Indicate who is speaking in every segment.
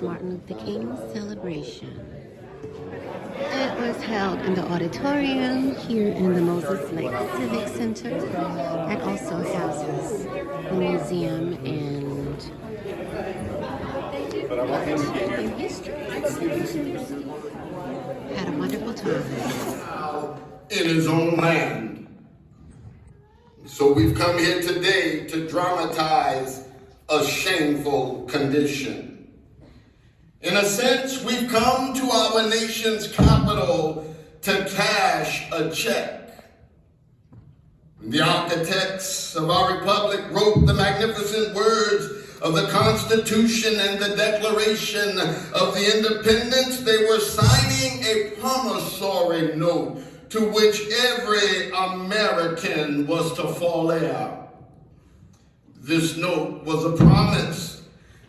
Speaker 1: Martin Luther King celebration. It was held in the auditorium here in the Moses Lake Civic Center. That also houses the museum and in history. Had a wonderful time.
Speaker 2: In his own land. So we've come here today to dramatize a shameful condition. In a sense, we've come to our nation's capital to cash a check. The architects of our republic wrote the magnificent words of the Constitution and the Declaration of the Independence. They were signing a promissory note to which every American was to fall heir. This note was a promise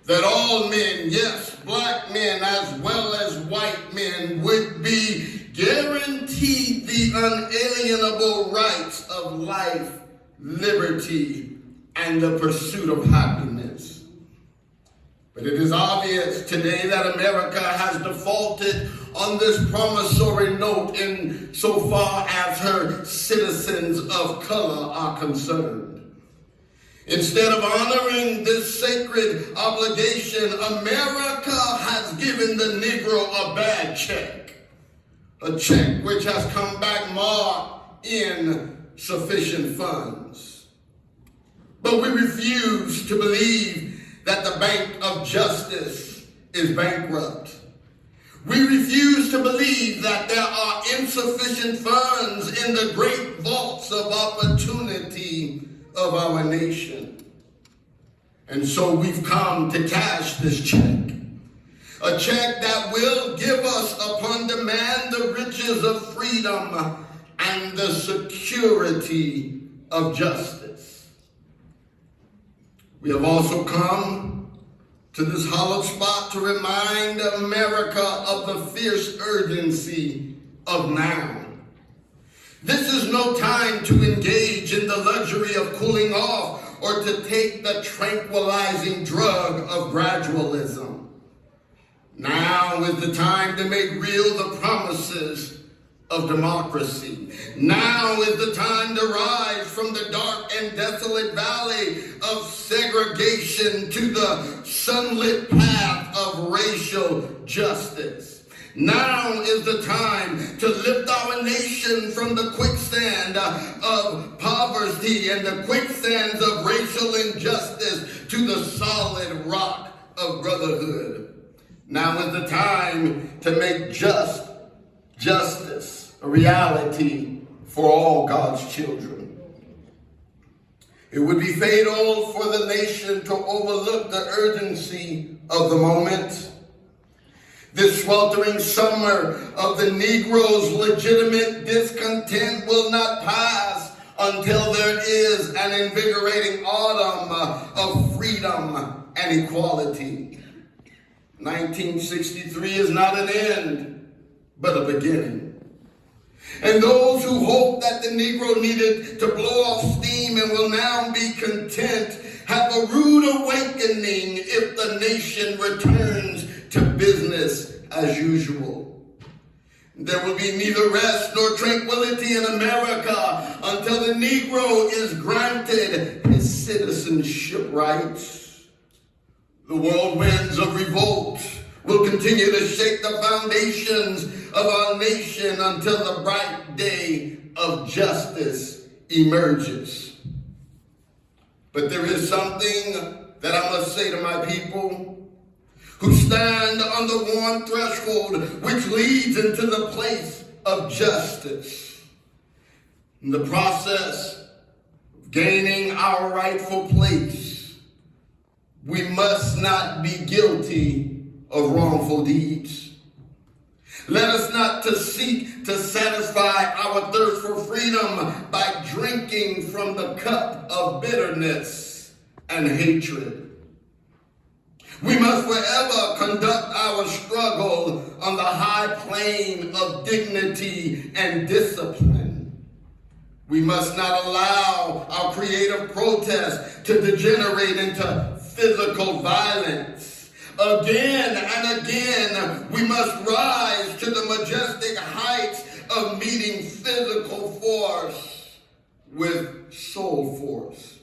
Speaker 2: that all men, yes, black men as well as white men, would be guaranteed the unalienable rights of life, liberty, and the pursuit of happiness. But it is obvious today that America has defaulted on this promissory note in so far as her citizens of color are concerned. Instead of honoring this sacred obligation, America has given the Negro a bad check. A check which has come back marked insufficient funds. But we refuse to believe that the Bank of Justice is bankrupt. We refuse to believe that there are insufficient funds in the great vaults of opportunity of our nation. And so we've come to cash this check. A check that will give us upon demand the riches of freedom and the security of justice. We have also come to this hallowed spot to remind America of the fierce urgency of now. This is no time to engage in the luxury of cooling off or to take the tranquilizing drug of gradualism. Now is the time to make real the promises of democracy. Now is the time to rise from the dark and desolate valley of segregation to the sunlit path of racial justice. Now is the time to lift our nation from the quicksand of poverty and the quicksands of racial injustice to the solid rock of brotherhood. Now is the time to make justice a reality for all God's children. It would be fatal for the nation to overlook the urgency of the moment. This sweltering summer of the Negro's legitimate discontent will not pass until there is an invigorating autumn of freedom and equality. 1963 is not an end, but a beginning. And those who hope that the Negro needed to blow off steam and will now be content have a rude awakening if the nation returns to business as usual. There will be neither rest nor tranquility in America until the Negro is granted his citizenship rights. The whirlwinds of revolt will continue to shake the foundations of our nation until the bright day of justice emerges. But there is something that I must say to my people who stand on the warm threshold which leads into the place of justice. In the process of gaining our rightful place, we must not be guilty of wrongful deeds. Let us not to seek to satisfy our thirst for freedom by drinking from the cup of bitterness and hatred. We must forever conduct our struggle on the high plane of dignity and discipline. We must not allow our creative protest to degenerate into physical violence. Again and again, we must rise to the majestic heights of meeting physical force with soul force.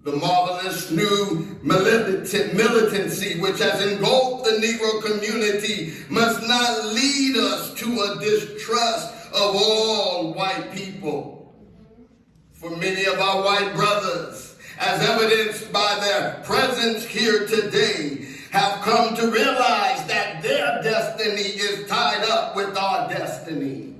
Speaker 2: The marvelous new militancy which has engulfed the Negro community must not lead us to a distrust of all white people. For many of our white brothers, as evidenced by their presence here today, have come to realize that their destiny is tied up with our destiny.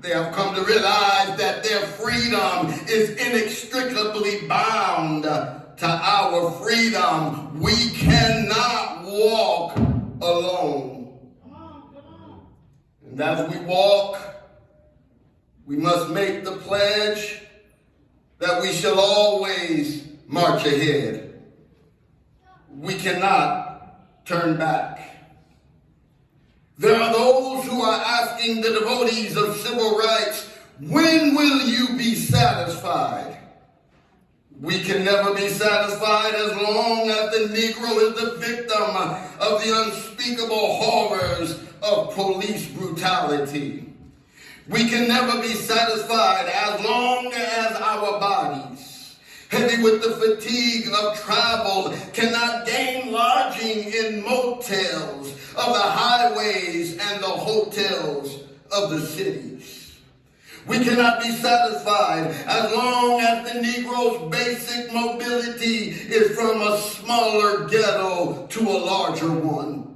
Speaker 2: They have come to realize that their freedom is inextricably bound to our freedom. We cannot walk alone. And as we walk, we must make the pledge that we shall always march ahead. We cannot turn back. There are those who are asking the devotees of civil rights, when will you be satisfied? We can never be satisfied as long as the Negro is the victim of the unspeakable horrors of police brutality. We can never be satisfied as long as our bodies, heavy with the fatigue of travel, cannot gain lodging in motels of the highways and the hotels of the cities. We cannot be satisfied as long as the Negro's basic mobility is from a smaller ghetto to a larger one.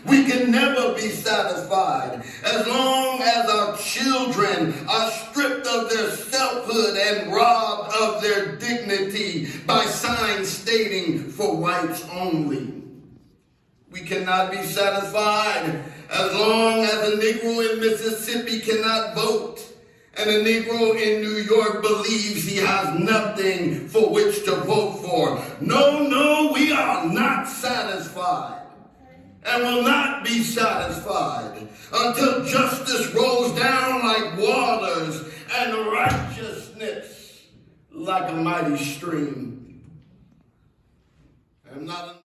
Speaker 2: We can never be satisfied as long as our children are stripped of their selfhood and robbed of their dignity by signs stating for whites only. We cannot be satisfied as long as a Negro in Mississippi cannot vote and a Negro in New York believes he has nothing for which to vote for. No, we are not satisfied and will not be satisfied until justice rolls down like waters and righteousness like a mighty stream. I'm not